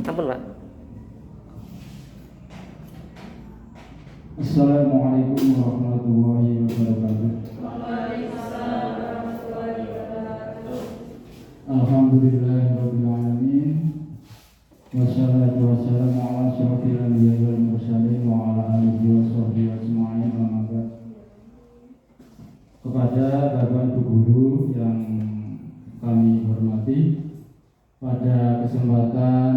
Ampun, Pak. Assalamualaikum warahmatullahi wabarakatuh. Alhamdulillahirabbil alamin. Wassalatu wassalamu ala asyrofil anbiya'i wal mursalin wa ala alihi wa sahbihi ajma'in. Amma ba'd. Kepada Bapak Ibu guru yang kami hormati, pada kesempatan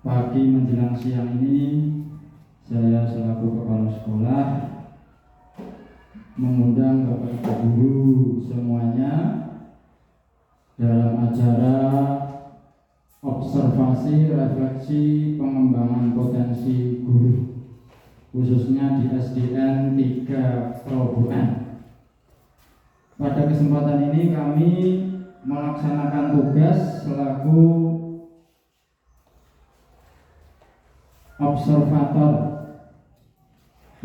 pagi menjelang siang ini, saya selaku kepala sekolah mengundang Bapak Ibu guru semuanya dalam acara observasi refleksi pengembangan potensi guru, khususnya di SDN 3 Proboan. Pada kesempatan ini kami melaksanakan tugas selaku observator,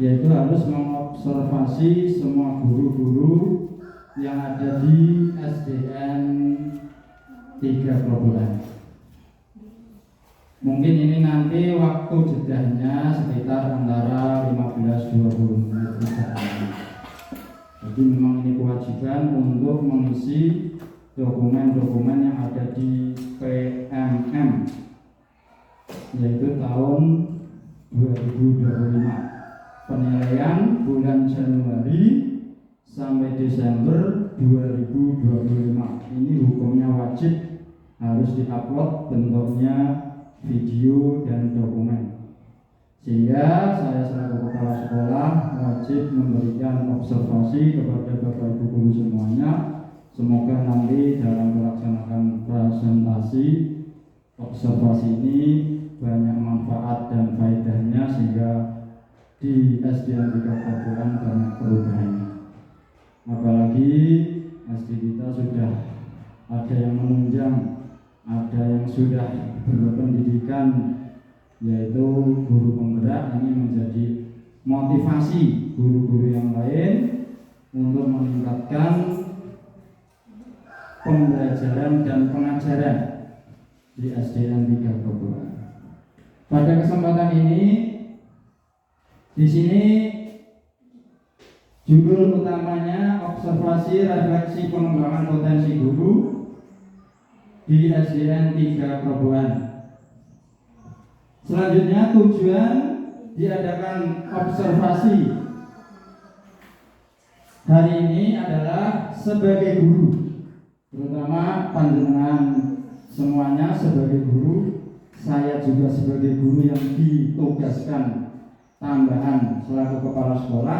yaitu harus mengobservasi semua guru-guru yang ada di SDN 3 Proboan. Mungkin ini nanti waktu jedahnya sekitar antara 15-20 menit saja. Jadi memang ini kewajiban untuk mengisi dokumen-dokumen yang ada di PMM, yaitu tahun 2025. Penilaian bulan Januari sampai Desember 2025. Ini hukumnya wajib harus diupload bentuknya video dan dokumen, sehingga saya selaku kepala sekolah wajib memberikan observasi kepada Bapak Ibu guru semuanya. Semoga nanti dalam melaksanakan presentasi observasi ini banyak manfaat dan faedahnya, sehingga di SDN 3 Proboan banyak perubahannya. Apalagi SD kita sudah ada yang menunjang, ada yang sudah berpendidikan, yaitu guru penggerak. Ini menjadi motivasi guru-guru yang lain untuk meningkatkan pembelajaran dan pengajaran di SDN 3 Proboan. Pada kesempatan ini, di sini judul utamanya observasi refleksi pengembangan potensi guru di SDN 3 Proboan. Selanjutnya, tujuan diadakan observasi hari ini adalah sebagai guru, terutama panjenengan semuanya sebagai guru, saya juga sebagai guru yang ditugaskan tambahan selaku kepala sekolah,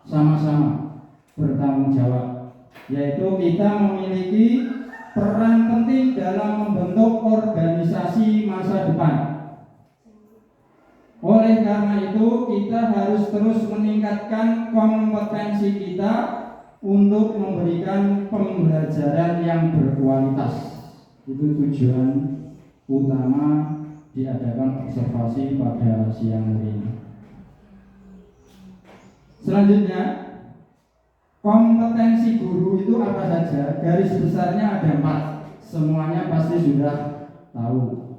sama-sama bertanggung jawab, yaitu kita memiliki peran penting dalam membentuk organisasi masa depan. Oleh karena itu, kita harus terus meningkatkan kompetensi kita untuk memberikan pembelajaran yang berkualitas. Itu tujuan utama diadakan observasi pada siang hari ini. Selanjutnya, kompetensi guru itu apa saja? Garis besarnya ada 4. Semuanya pasti sudah tahu.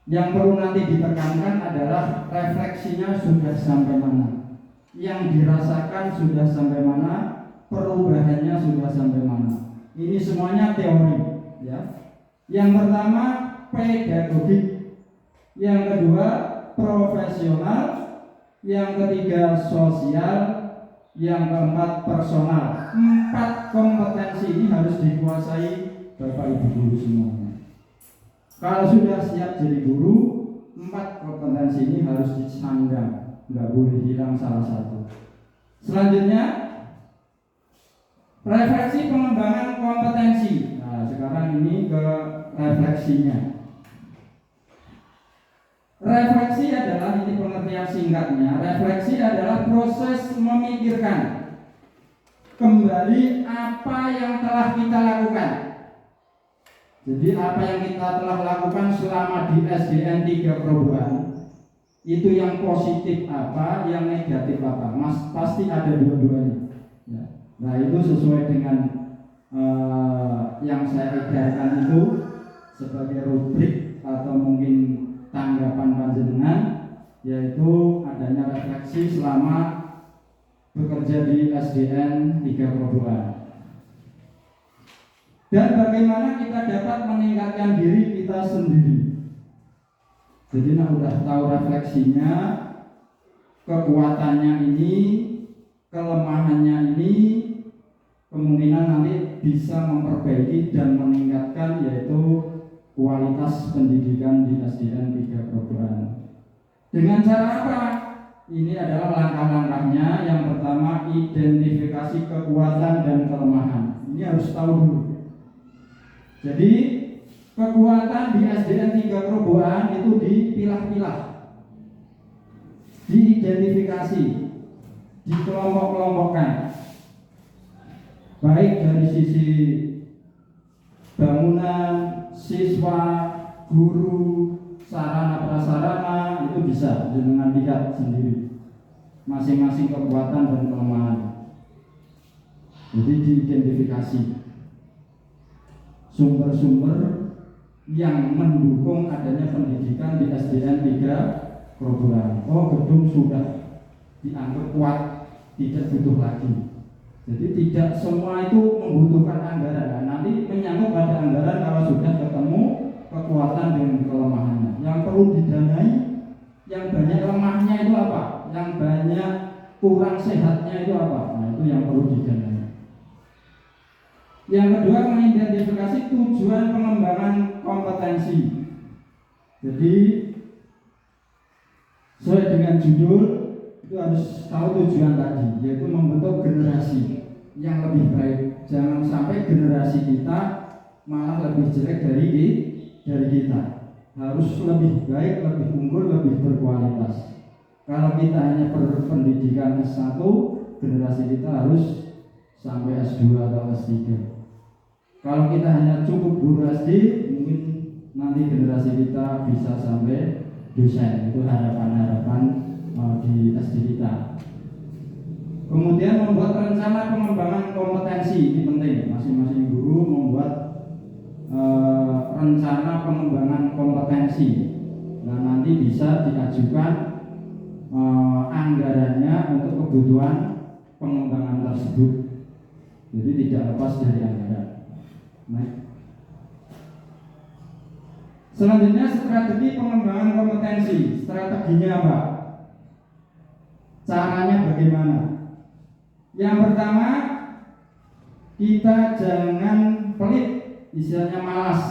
Yang perlu nanti ditekankan adalah refleksinya sudah sampai mana, yang dirasakan sudah sampai mana, perubahannya sudah sampai mana. Ini semuanya teori, ya. Yang pertama pedagogik, yang kedua profesional, yang ketiga sosial, yang keempat personal. 4 kompetensi ini harus dikuasai Bapak Ibu guru semuanya. Kalau sudah siap jadi guru, 4 kompetensi ini harus disandang, nggak boleh hilang salah satu. Selanjutnya, refleksi pengembangan kompetensi. Nah, sekarang ini ke refleksinya. Refleksi adalah, ini pengertian singkatnya, refleksi adalah proses memikirkan kembali apa yang telah kita lakukan. Jadi apa yang kita telah lakukan selama di SDN 3 Proboan, itu yang positif apa, yang negatif apa. Pasti ada dua-duanya, ya. Nah, itu sesuai dengan yang saya edarkan itu sebagai rubrik atau mungkin tanggapan panjenengan, yaitu adanya refleksi selama bekerja di SDN 3 Grobogan. Dan bagaimana kita dapat meningkatkan diri kita sendiri. Jadi udah tahu refleksinya, kekuatannya ini, kelemahannya ini, kemungkinan nanti bisa memperbaiki dan meningkatkan, yaitu kualitas pendidikan di SDN 3 Grobogan. Dengan cara apa? Ini adalah langkah-langkahnya. Yang pertama, identifikasi kekuatan dan kelemahan. Ini harus tahu dulu. Jadi kekuatan di SDN 3 Grobogan itu dipilah-pilah, diidentifikasi, dikelompok-kelompokkan, baik dari sisi bangunan, siswa, guru, sarana prasarana, itu bisa dengan lihat sendiri masing-masing kekuatan dan kelemahan. Jadi diidentifikasi sumber-sumber yang mendukung adanya pendidikan di SDN 3 Grobogan. Oh, gedung sudah dianggap kuat, tidak butuh lagi. Jadi tidak semua itu membutuhkan anggaran. Nah, nanti menyangkut pada anggaran kalau sudah ketemu kekuatan dan kelemahannya. Yang perlu didanai, yang banyak lemahnya itu apa? Yang banyak kurang sehatnya itu apa? Nah, itu yang perlu didanai. Yang kedua, mengidentifikasi tujuan pengembangan kompetensi. Jadi sesuai dengan judul itu harus tahu tujuan tadi, yaitu membentuk generasi yang lebih baik. Jangan sampai generasi kita malah lebih jelek dari kita. Harus lebih baik, lebih unggul, lebih berkualitas. Kalau kita hanya berpendidikan S1, generasi kita harus sampai S2 atau S3. Kalau kita hanya cukup guru SD, mungkin nanti generasi kita bisa sampai dosen. Itu harapan-harapan di SD kita. Kemudian membuat rencana pengembangan kompetensi, ini penting. Masing-masing guru membuat rencana pengembangan kompetensi. Nah, nanti bisa diajukan anggarannya untuk kebutuhan pengembangan tersebut. Jadi tidak lepas dari anggaran. Baik. Selanjutnya, strategi pengembangan kompetensi. Strateginya apa? Caranya bagaimana? Yang pertama, kita jangan pelit, istilahnya malas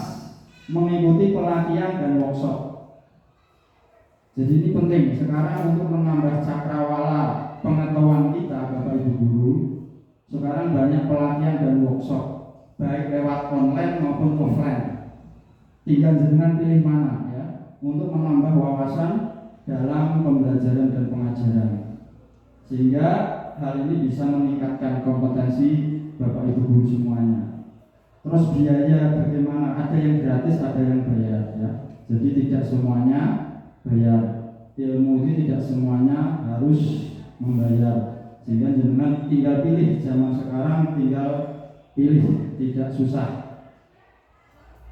mengikuti pelatihan dan workshop. Jadi ini penting sekarang untuk menambah cakrawala pengetahuan kita, Bapak Ibu guru. Sekarang banyak pelatihan dan workshop, baik lewat online maupun offline. Tinggal jenengan pilih mana ya, untuk menambah wawasan dalam pembelajaran dan pengajaran. Sehingga hal ini bisa meningkatkan kompetensi Bapak Ibu guru semuanya. Terus biaya bagaimana? Ada yang gratis, ada yang bayar ya. Jadi tidak semuanya bayar. Ilmu ini tidak semuanya harus membayar. Sehingga jenengan tinggal pilih, zaman sekarang tinggal pilih, tidak susah.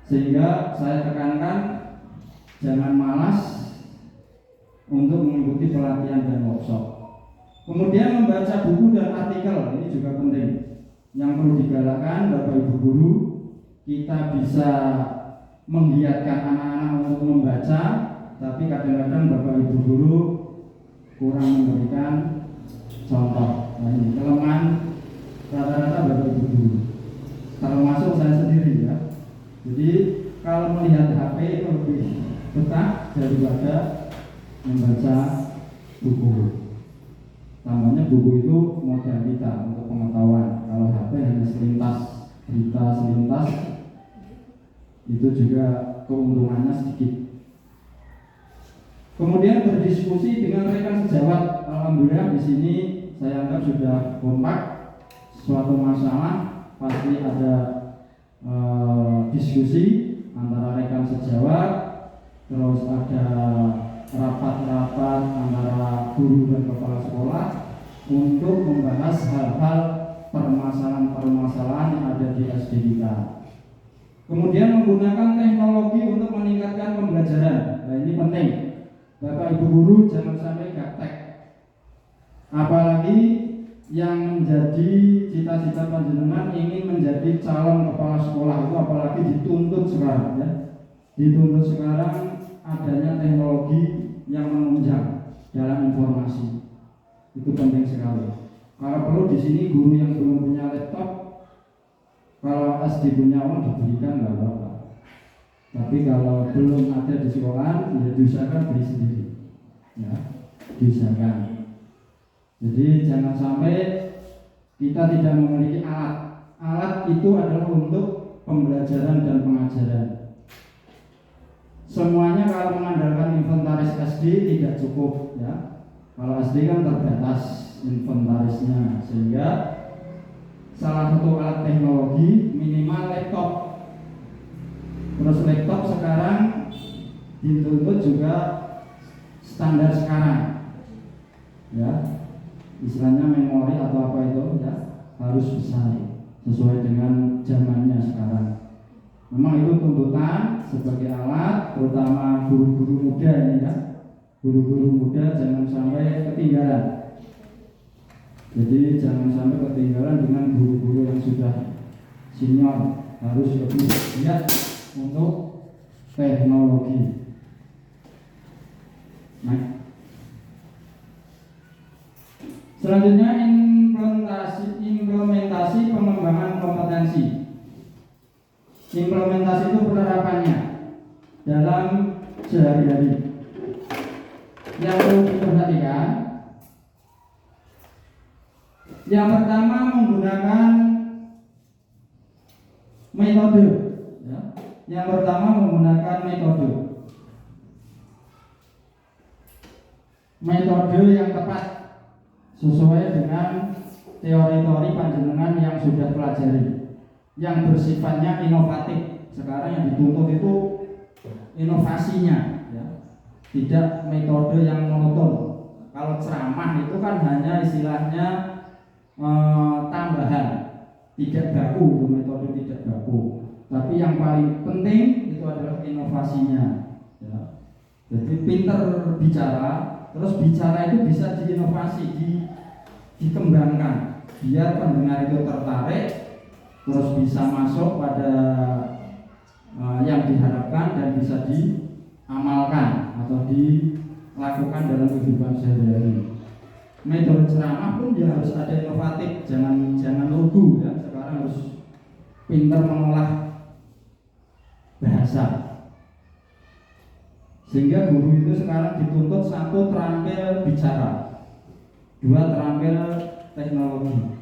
Sehingga saya tekankan jangan malas untuk mengikuti pelatihan dan workshop. Kemudian membaca buku dan artikel, ini juga penting. Yang perlu digalakkan Bapak Ibu guru, kita bisa menggiatkan anak-anak untuk membaca, tapi kadang-kadang Bapak Ibu guru kurang memberikan contoh. Nah, ini kelemahan rata-rata Bapak Ibu guru, termasuk saya sendiri ya. Jadi kalau melihat HP itu lebih betah daripada membaca buku. Namanya buku itu modal kita untuk pengetahuan. Kalau HP hanya selintas berita selintas, itu juga keuntungannya sedikit. Kemudian berdiskusi dengan rekan sejawat. Alhamdulillah di sini saya anggap sudah kompak. Suatu masalah pasti ada diskusi antara rekan sejawat, terus ada rapat-rapat antara guru dan kepala sekolah untuk membahas hal-hal permasalahan-permasalahan yang ada di SD kita. Kemudian menggunakan teknologi untuk meningkatkan pembelajaran. Nah, ini penting. Bapak Ibu guru jangan sampai gaptek. Apalagi yang menjadi cita-cita panjenengan ingin menjadi calon kepala sekolah itu apalagi dituntut sekarang ya. Dituntut sekarang adanya teknologi yang menunjang dalam informasi. Itu penting sekali. Kalau perlu di sini guru yang belum punya laptop, kalau SD punya uang diberikan nggak apa-apa. Tapi kalau belum ada di sekolah, ya diusahakan beli sendiri. Ya, diusahakan. Jadi jangan sampai kita tidak memiliki alat. Alat itu adalah untuk pembelajaran dan pengajaran. Semuanya kalau mengandalkan inventaris SD tidak cukup ya. Kalau SD kan terbatas inventarisnya, sehingga salah satu alat teknologi minimal laptop. Terus laptop sekarang dituntut juga standar sekarang ya, istilahnya memori atau apa itu ya harus besar sesuai dengan zamannya sekarang. Memang itu tuntutan sebagai alat, terutama guru-guru muda ini ya. Guru-guru muda jangan sampai ketinggalan. Jadi jangan sampai ketinggalan dengan guru-guru yang sudah senior, harus lebih giat untuk teknologi. Nah, selanjutnya implementasi pengembangan kompetensi. Implementasi itu penerapannya dalam sehari-hari. Yang perlu diperhatikan, yang pertama menggunakan metode. Ya. Yang pertama menggunakan metode. Metode yang tepat sesuai dengan teori-teori panjenengan yang sudah pelajari, yang bersifatnya inovatif. Sekarang yang dituntut itu inovasinya, ya. Tidak metode yang monoton. Kalau ceramah itu kan hanya istilahnya tambahan, tidak baku, itu metode tidak baku. Tapi yang paling penting itu adalah inovasinya. Ya. Jadi pinter bicara, terus bicara itu bisa diinovasi, dikembangkan, biar pendengar itu tertarik, terus bisa masuk pada yang diharapkan dan bisa diamalkan atau dilakukan dalam kehidupan sehari-hari. Metode ceramah pun ya harus ada inovatif, jangan lugu ya. Sekarang harus pintar mengolah bahasa. Sehingga guru itu sekarang dituntut satu terampil bicara, dua terampil teknologi.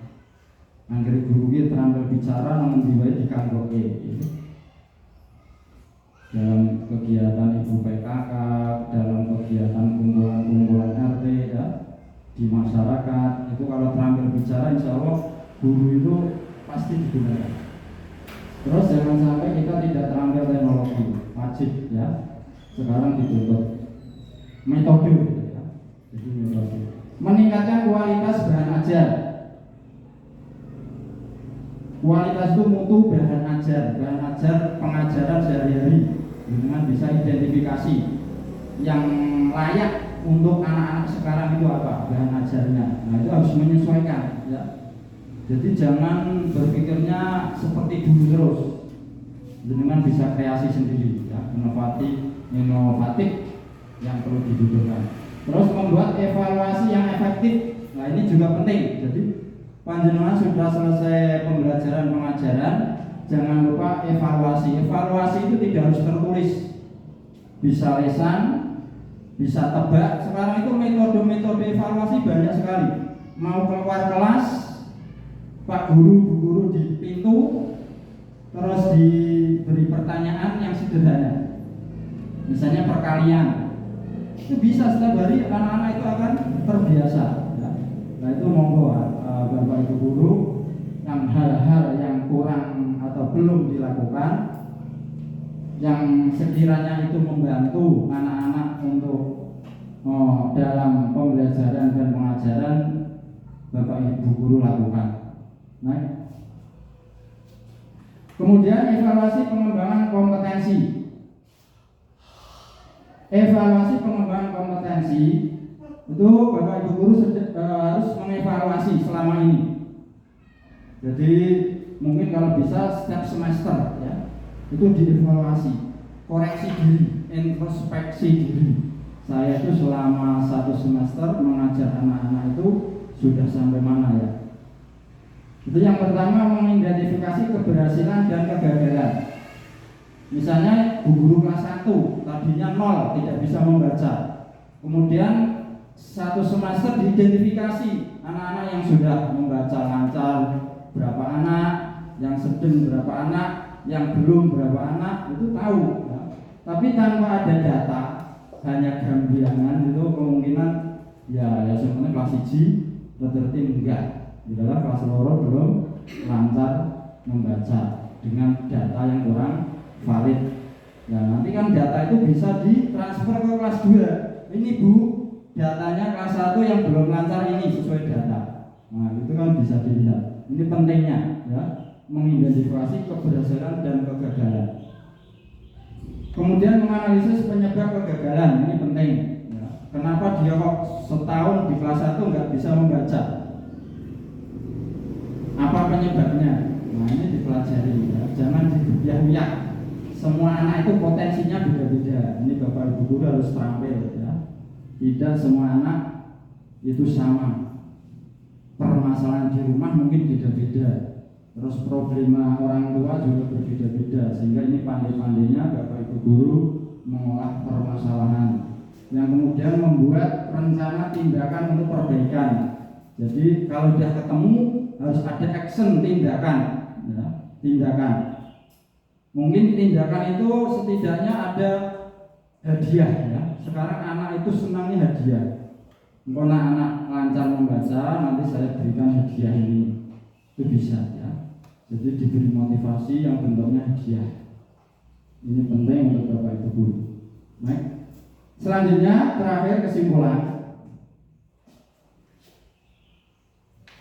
Angger guru itu terampil bicara namun diwae dikanggoke. Dalam kegiatan ibu PKK, dalam kegiatan kumpulan-kumpulan RT ya, di masyarakat itu kalau terampil bicara insya Allah guru itu pasti digunakan. Terus jangan sampai kita tidak terampil teknologi, wajib ya. Sekarang dituntut metode ya. Jadi metode. Meningkatkan kualitas bahan ajar. Kualitas itu mutu bahan ajar pengajaran sehari-hari dengan bisa identifikasi yang layak untuk anak-anak sekarang itu apa bahan ajarnya. Nah itu harus menyesuaikan ya. Jadi jangan berpikirnya seperti dulu terus. Dengan bisa kreasi sendiri ya, inovatif yang perlu dibutuhkan. Terus membuat evaluasi yang efektif. Nah ini juga penting. Jadi panjenengan sudah selesai pembelajaran pengajaran, jangan lupa evaluasi. Evaluasi itu tidak harus tertulis, bisa lisan, bisa tebak. Sekarang itu metode-metode evaluasi banyak sekali. Mau keluar kelas, Pak Guru, Bu Guru di pintu, terus diberi pertanyaan yang sederhana, misalnya perkalian. Itu bisa setiap hari anak-anak itu akan terbiasa. Ya. Nah itu monggo Bapak Ibu Guru yang hal-hal yang kurang atau belum dilakukan, yang sekiranya itu membantu anak-anak untuk dalam pembelajaran dan pengajaran, Bapak Ibu Guru lakukan. Nah, Kemudian evaluasi pengembangan kompetensi. Evaluasi pengembangan kompetensi itu Bapak Ibu guru harus mengevaluasi selama ini. Jadi mungkin kalau bisa setiap semester ya, itu dievaluasi, koreksi diri, introspeksi diri. Saya itu selama 1 semester mengajar anak-anak itu sudah sampai mana ya? Itu yang pertama, mengidentifikasi keberhasilan dan kegagalan. Misalnya guru kelas 1 tadinya 0, tidak bisa membaca. Kemudian 1 semester diidentifikasi anak-anak yang sudah membaca lancar berapa anak, yang sedang berapa anak, yang belum berapa anak, itu tahu ya. Tapi tanpa ada data, hanya gambaran, itu kemungkinan ya sebenarnya kelas 1 terterti enggak. Di dalam kelas 2 belum lancar membaca dengan data yang kurang valid. Nah, nanti kan data itu bisa ditransfer ke kelas 2. Ini Bu, datanya kelas 1 yang belum lancar ini sesuai data. Nah, itu kan bisa dilihat. Ini pentingnya ya, mengidentifikasi keberhasilan dan kegagalan. Kemudian menganalisis penyebab kegagalan, ini penting ya. Kenapa dia kok setahun di kelas 1 nggak bisa membaca? Apa penyebabnya? Nah, ini dipelajari ya. Jangan dibiak-biak. Semua anak itu potensinya beda-beda. Ini Bapak Ibu guru harus terampil ya. Tidak semua anak itu sama. Permasalahan di rumah mungkin beda-beda. Terus problema orang tua juga berbeda-beda. Sehingga ini pandai-pandainya Bapak Ibu guru mengolah permasalahan, yang kemudian membuat rencana tindakan untuk perbaikan. Jadi kalau sudah ketemu harus ada action, tindakan ya, tindakan. Mungkin tindakan itu setidaknya ada hadiah ya. Sekarang anak itu senangnya hadiah. Kalau anak lancar membaca, nanti saya berikan hadiah ini. Itu bisa ya. Jadi diberi motivasi yang bentuknya hadiah. Ini penting untuk Bapak Ibu guru. Baik. Selanjutnya terakhir kesimpulan.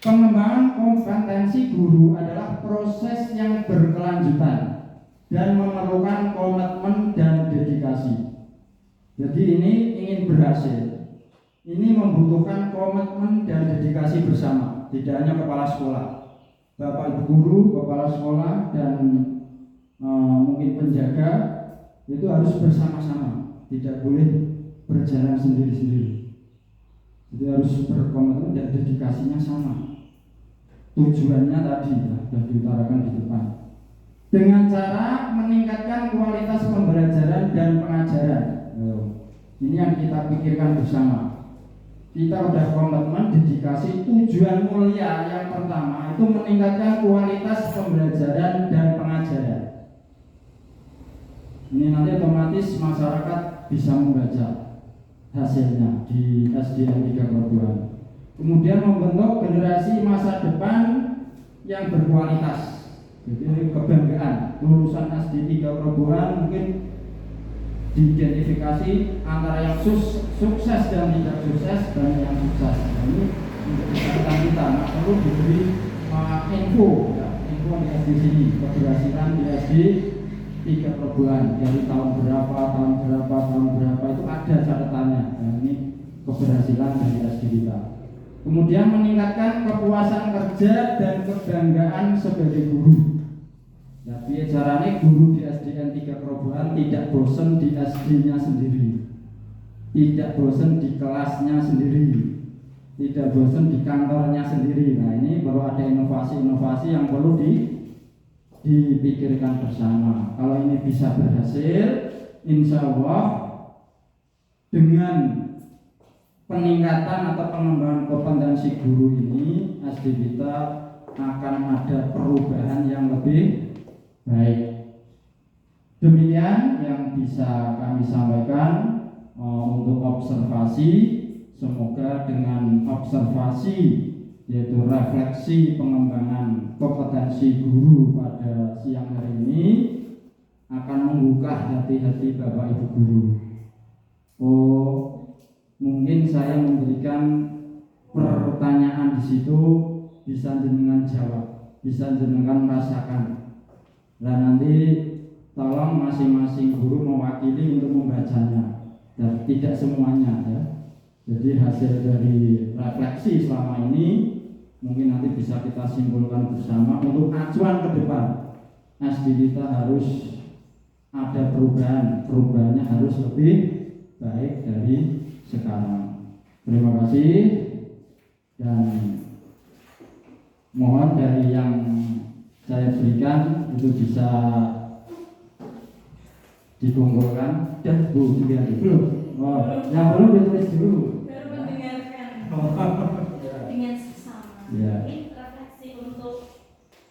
Pengembangan kompetensi guru adalah proses yang berkelanjutan dan memerlukan komitmen dan dedikasi. Jadi ini ingin berhasil, ini membutuhkan komitmen dan dedikasi bersama. Tidak hanya kepala sekolah, Bapak Ibu guru, kepala sekolah, dan mungkin penjaga, itu harus bersama-sama. Tidak boleh berjalan sendiri-sendiri. Jadi harus berkomitmen dan dedikasinya sama. Tujuannya tadi ya, sudah diutarakan di depan. Dengan cara meningkatkan kualitas pembelajaran dan pengajaran. Ini yang kita pikirkan bersama. Kita sudah komitmen, dedikasi, tujuan mulia yang pertama itu meningkatkan kualitas pembelajaran dan pengajaran. Ini nanti otomatis masyarakat bisa membaca hasilnya di SDN 3 Pelabuhan. Kemudian membentuk generasi masa depan yang berkualitas. Jadi kebanggaan lulusan SD 3 Pelabuhan mungkin diidentifikasi antara yang sukses dan tidak sukses dan yang sukses. Nah, ini menjadi catatan kita. Nah, perlu diberi info ya, info di SD sini, keberhasilan di SD 3 Pelabuhan dari tahun berapa itu ada catatannya. Nah, ini keberhasilan dari SD kita. Kemudian meningkatkan kepuasan kerja dan kebanggaan sebagai guru. Nah, caranya guru di SDN 3 Pelabuhan tidak bosan di SD-nya sendiri, tidak bosan di kelasnya sendiri, tidak bosan di kantornya sendiri. Nah, ini perlu ada inovasi-inovasi yang perlu dipikirkan bersama. Kalau ini bisa berhasil, insya Allah dengan peningkatan atau pengembangan kompetensi guru ini, SD kita akan ada perubahan yang lebih baik. Demikian yang bisa kami sampaikan untuk observasi. Semoga dengan observasi, yaitu refleksi pengembangan kompetensi guru pada siang hari ini, akan membuka hati-hati Bapak Ibu guru. Mungkin saya memberikan pertanyaan di situ, bisa jenengan jawab, bisa jenengan merasakan. Nah nanti tolong masing-masing guru mewakili untuk membacanya, dan tidak semuanya ya. Jadi hasil dari refleksi selama ini mungkin nanti bisa kita simpulkan bersama untuk acuan ke depan. SD kita harus ada perubahan, perubahannya harus lebih baik dari sekarang. Terima kasih, dan mohon dari yang saya berikan itu bisa dikumpulkan. Dan Bu, belum? Oh, yang belum ditulis dulu. Baru mendengarkan. Dengan sesama. Ya. Ini refleksi untuk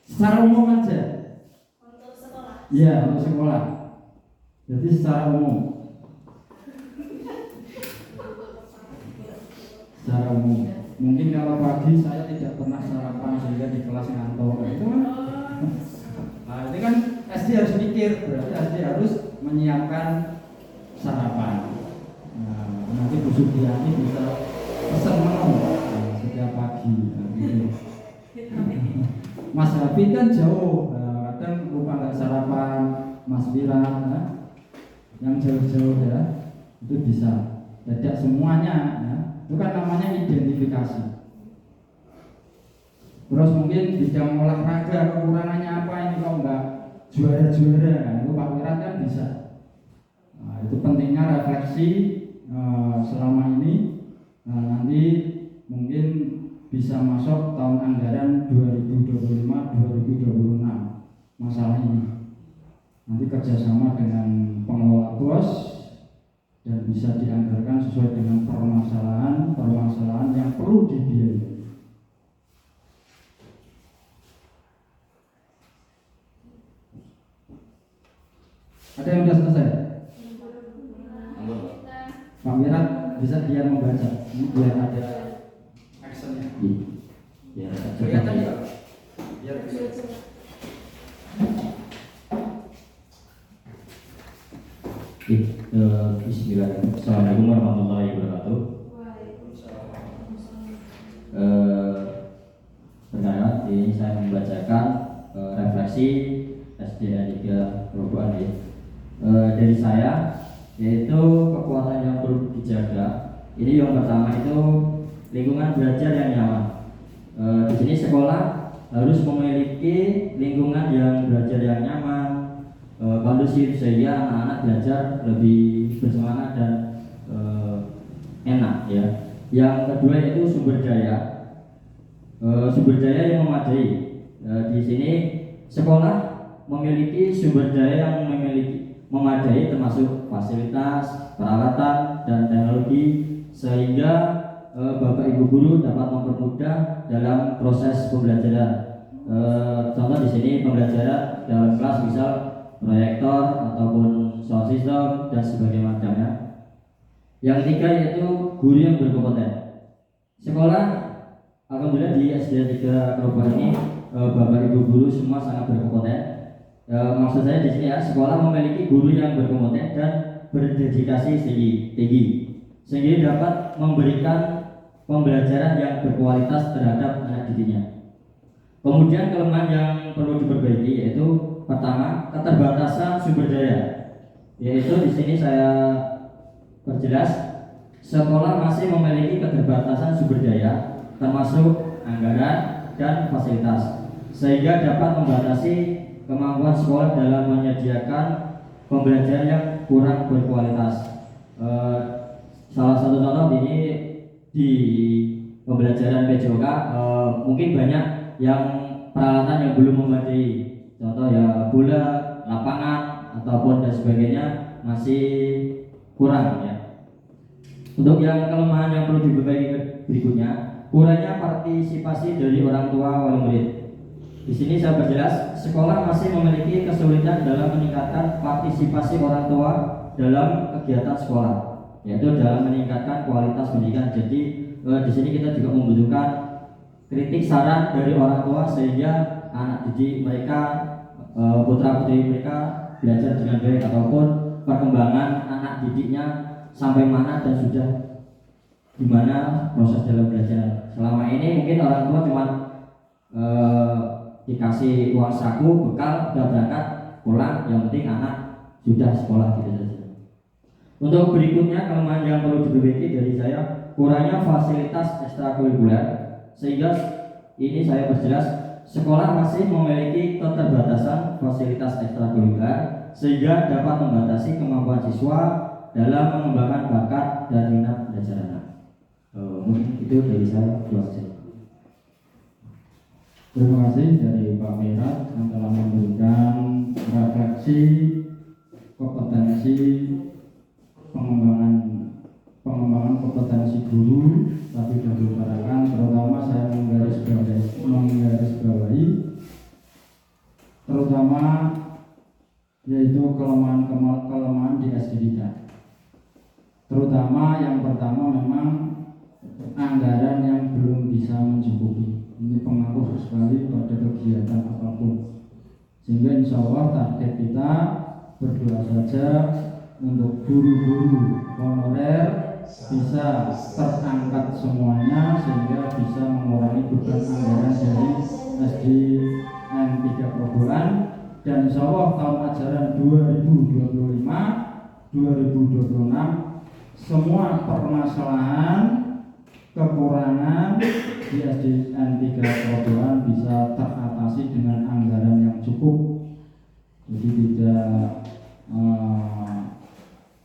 Secara umum aja. untuk sekolah. Iya, untuk sekolah. Jadi secara umum. Secara umum. Mungkin kalau pagi saya tidak pernah sarapan sehingga di kelas ngantuk. Itu kan. Nah, ini kan SD harus mikir, berarti SD harus menyiapkan sarapan. Nah, nanti Bu Sugiani bisa pesan menu setiap pagi. Nah, gitu. Mas Habib kan jauh, kadang lupa nggak sarapan. Mas Wira, yang jauh-jauh ya, itu bisa. Tidak semuanya, ya. Itu kan namanya identifikasi. Terus mungkin bidang olahraga kekurangannya apa ini kalau nggak juara-juara, nah, itu Pak Wirat kan bisa. Nah, itu pentingnya refleksi selama ini. Nah, nanti mungkin bisa masuk tahun anggaran 2025-2026 masalah ini. Nanti kerjasama dengan pengelola BOS dan bisa dianggarkan sesuai dengan permasalahan yang perlu dibiayai. Ada yang sudah selesai? Pak Wirat bisa dia membaca, ini biar ada actionnya. Ya, Kelihatan ya? Biar bisa. Bismillahirrahmanirrahim. Assalamualaikum warahmatullahi wabarakatuh. Perkenalkan, ini saya membacakan refleksi SDN 3 Perubahan ya. Dari saya, yaitu kekuatan yang perlu dijaga. Ini yang pertama itu lingkungan belajar yang nyaman. Di sini sekolah harus memiliki lingkungan yang belajar yang nyaman, kondusif, sehingga anak-anak belajar lebih bersemangat dan enak ya. Yang kedua itu sumber daya, yang memadai. Di sini sekolah memiliki sumber daya yang memadai, termasuk fasilitas, peralatan, dan teknologi, sehingga Bapak Ibu guru dapat mempermudah dalam proses pembelajaran. Contoh di sini pembelajaran dalam kelas misal proyektor ataupun sound system dan sebagainya macamnya. Yang ketiga yaitu guru yang berkompeten. Sekolah alhamdulillah di SD 3 Perubahan ini Bapak Ibu guru semua sangat berkompeten. Maksud saya di sini ya, sekolah memiliki guru yang berkompeten dan berdedikasi tinggi sehingga dapat memberikan pembelajaran yang berkualitas terhadap anak didiknya. Kemudian kelemahan yang perlu diperbaiki yaitu pertama, keterbatasan sumber daya. Yaitu di sini saya perjelas, sekolah masih memiliki keterbatasan sumber daya termasuk anggaran dan fasilitas, sehingga dapat membatasi kemampuan sekolah dalam menyediakan pembelajaran yang kurang berkualitas. Salah satu contoh ini di pembelajaran PJOK mungkin banyak yang peralatan yang belum memadai. Contoh ya bola, lapangan ataupun dan sebagainya masih kurang ya. Untuk yang kelemahan yang perlu diperbaiki berikutnya, kurangnya partisipasi dari orang tua wali murid. Di sini saya perjelas, sekolah masih memiliki kesulitan dalam meningkatkan partisipasi orang tua dalam kegiatan sekolah, yaitu dalam meningkatkan kualitas pendidikan. Jadi di sini kita juga membutuhkan kritik saran dari orang tua sehingga anak didik mereka, putra putri mereka belajar dengan baik, ataupun perkembangan anak didiknya sampai mana dan sudah gimana proses dalam belajar. Selama ini mungkin orang tua cuma dikasih uang saku bekal udah berangkat, pulang, yang penting anak sudah sekolah gitu saja. Untuk berikutnya, kelemahan yang perlu diperbaiki dari saya, kurangnya fasilitas ekstrakurikuler, sehingga ini saya perjelas, sekolah masih memiliki keterbatasan fasilitas ekstrakurikuler sehingga dapat membatasi kemampuan siswa dalam mengembangkan bakat dan minat belajar anak. Mungkin itu dari saya, dua saja. Terima kasih dari Pak Mirat yang telah memberikan refleksi kompetensi pengembangan kompetensi guru tapi sudah diutarakan, terutama saya menggarisbawahi terutama yaitu kelemahan di SD kita. Terutama yang pertama memang anggaran yang belum bisa mencukupi. Ini pengaruh sekali pada kegiatan apapun. Sehingga insya Allah target kita berdoa saja untuk guru-guru honorer bisa terangkat semuanya sehingga bisa mengurangi beban anggaran dari SDN 3 Grobogan, dan insya Allah tahun ajaran 2025-2026 semua permasalahan kekurangan di SDN 3 Grobogan bisa teratasi dengan anggaran yang cukup, jadi tidak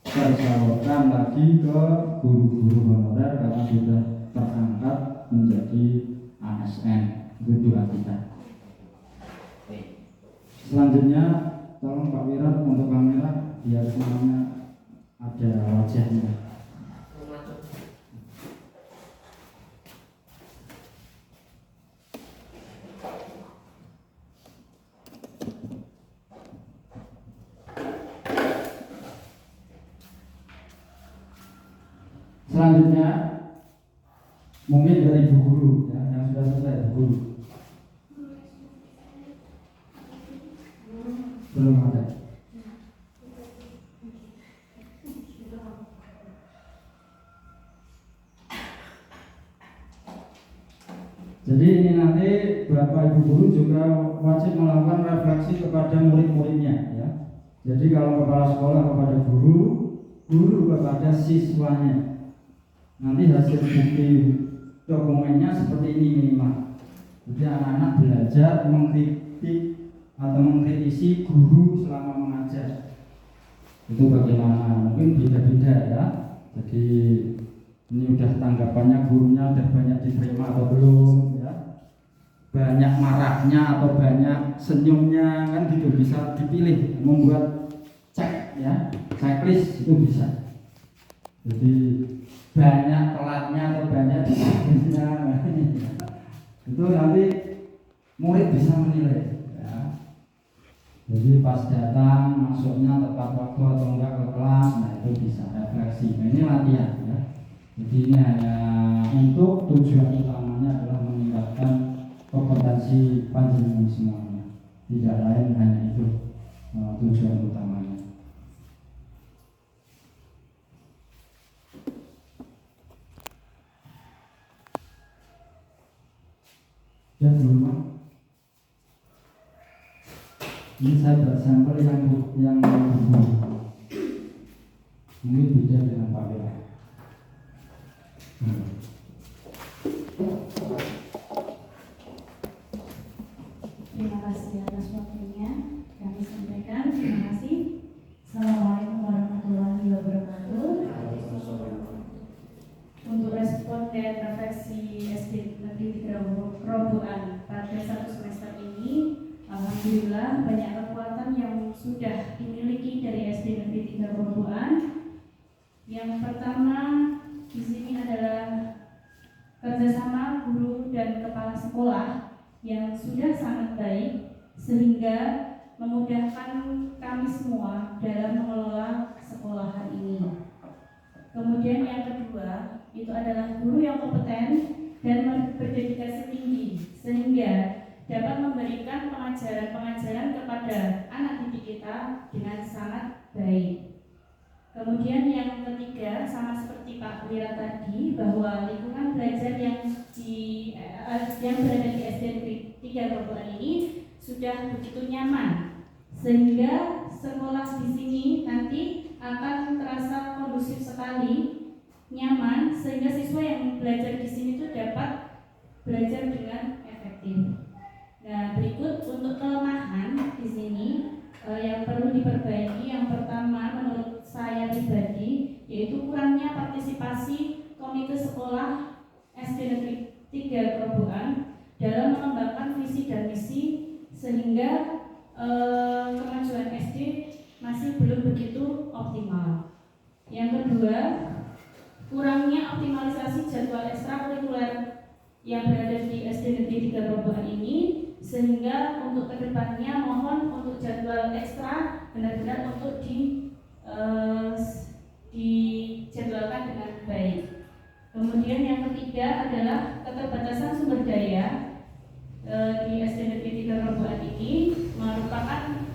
tersalurkan lagi ke guru-guru honorer karena sudah terangkat menjadi ASN. Itu doa kita. Selanjutnya tolong Pak Wirat untuk kamera biar semuanya ada wajahnya. Selanjutnya mungkin dari Bu Guru ya, yang sudah selesai Bu Guru. Belum ada. Jadi ini nanti Bapak Ibu Guru juga wajib melakukan refleksi kepada murid-muridnya ya. Jadi kalau kepala sekolah kepada guru, guru kepada siswanya. Nanti hasil bukti dokumennya seperti ini minimal. Jadi anak-anak belajar mengkritik atau mengkritisi guru selama mengajar. Itu bagaimana? Mungkin beda-beda ya. Jadi ini udah tanggapannya gurunya udah banyak diterima atau belum ya. Banyak marahnya atau banyak senyumnya kan gitu, bisa dipilih, membuat cek ya, checklist itu bisa. Jadi banyak telatnya atau banyak disabisnya itu nanti murid bisa menilai ya. Jadi pas datang masuknya tepat waktu atau enggak ke kelas, nah itu bisa refleksi. Nah, ini latihan ya. Jadi ini hanya untuk tujuan utamanya adalah meningkatkan kompetensi panjenengan semuanya. Tidak lain hanya itu tujuan utamanya. Ya belum. Ini saya buat sampel yang ini beda dengan Pak Wira. Terima kasih atas waktunya kami sampaikan. Terima kasih. Assalamualaikum warahmatullahi wabarakatuh. Untuk respon dan refleksi SD Negeri 3 Grobogan pada 1 semester ini, alhamdulillah banyak kekuatan yang sudah dimiliki dari SD Negeri 3 Grobogan. Yang pertama di sini adalah kerjasama guru dan kepala sekolah yang sudah sangat baik sehingga memudahkan kami semua dalam mengelola sekolahan ini. Kemudian yang kedua itu adalah guru yang kompeten dan berdedikasi tinggi sehingga dapat memberikan pengajaran-pengajaran kepada anak didik kita dengan sangat baik. Kemudian yang ketiga, sama seperti Pak Wira tadi, bahwa lingkungan belajar yang berada di SD Negeri 3 Grobogan ini sudah begitu nyaman sehingga sekolah di sini nanti akan terasa kondusif sekali, nyaman, sehingga siswa yang belajar di sini tuh dapat belajar dengan efektif. Nah, berikut untuk kelemahan di sini yang perlu diperbaiki. Yang pertama, menurut saya pribadi, yaitu kurangnya partisipasi komite sekolah SD Negeri 3 Kerobokan dalam mengembangkan visi dan misi, sehingga kemajuan SD masih belum begitu optimal. Yang kedua, kurangnya optimalisasi jadwal ekstrakurikuler yang berada di SD Negeri 3 Kerobokan ini, sehingga untuk kedepannya mohon untuk jadwal ekstra benar-benar untuk dijadwalkan dengan baik. Kemudian yang ketiga adalah keterbatasan sumber daya di SD Negeri 3 Kerobokan ini merupakan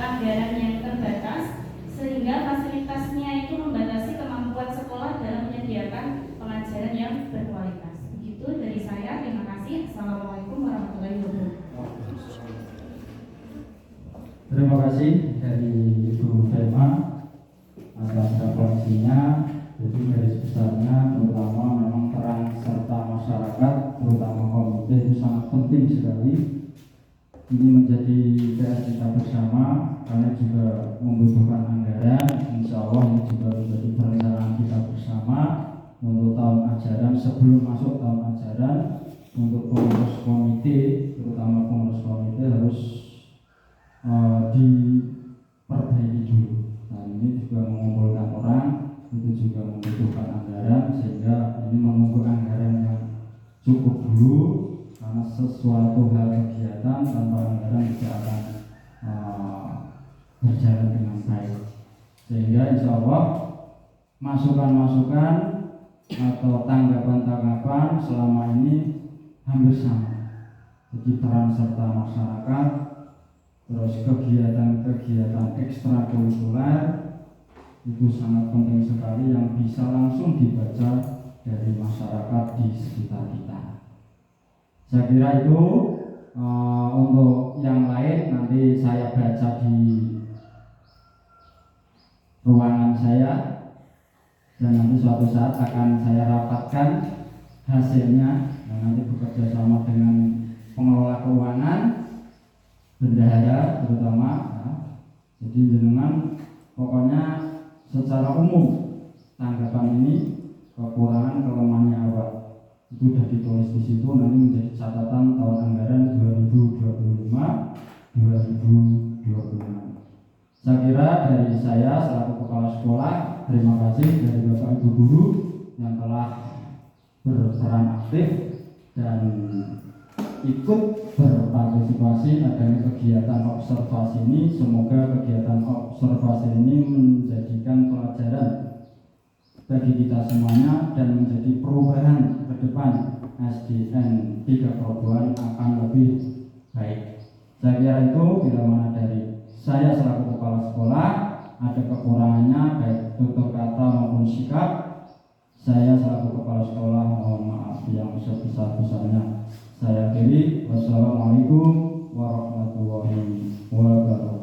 anggaran yang terbatas, sehingga fasilitasnya itu membatasi kemampuan sekolah dalam menyediakan pengajaran yang berkualitas. Begitu dari saya, terima kasih. Assalamualaikum warahmatullahi wabarakatuh. Terima kasih dari Ibu Fema atas refleksinya. Jadi garis besarnya terutama memang peran serta masyarakat, terutama komite itu sangat penting sekali. Ini menjadi PR kita bersama karena juga membutuhkan anggaran. Insya Allah ini juga menjadi perencanaan kita bersama untuk tahun ajaran, sebelum masuk tahun ajaran. Untuk pengurus komite, terutama pengurus komite harus diperbaiki dulu. Nah, ini juga mengumpulkan orang, itu juga membutuhkan anggaran, sehingga ini menunggu anggaran yang cukup dulu, karena sesuatu hal kegiatan tanpa anggaran tidak akan berjalan dengan baik. Sehingga insya Allah masukan-masukan atau tanggapan-tanggapan selama ini hampir sama. Jadi peran serta masyarakat, terus kegiatan-kegiatan ekstrakurikuler itu sangat penting sekali yang bisa langsung dibaca dari masyarakat di sekitar kita. Saya kira itu untuk yang lain nanti saya baca di ruangan saya, dan nanti suatu saat akan saya rapatkan hasilnya, dan nanti bekerja sama dengan pengelola keuangan, bendahara terutama. Jadi jenengan pokoknya secara umum tanggapan ini, kekurangan kelemahannya apa, itu sudah ditulis di situ, nanti menjadi catatan tahun anggaran 2025-2026. Saya kira dari saya selaku kepala sekolah, terima kasih dari Bapak Ibu guru yang telah berperan aktif dan ikut berpartisipasi adanya kegiatan observasi ini. Semoga kegiatan observasi ini menjadikan pelajaran bagi kita semuanya dan menjadi perubahan ke depan. SDN 3 Kerobokan akan lebih baik. Saya kira itu, bila mana dari saya selaku kepala sekolah ada kekurangannya baik tutur kata maupun sikap, saya selaku kepala sekolah mohon maaf yang sebesar-besarnya. Saya akhiri. Wassalamualaikum warahmatullahi wabarakatuh.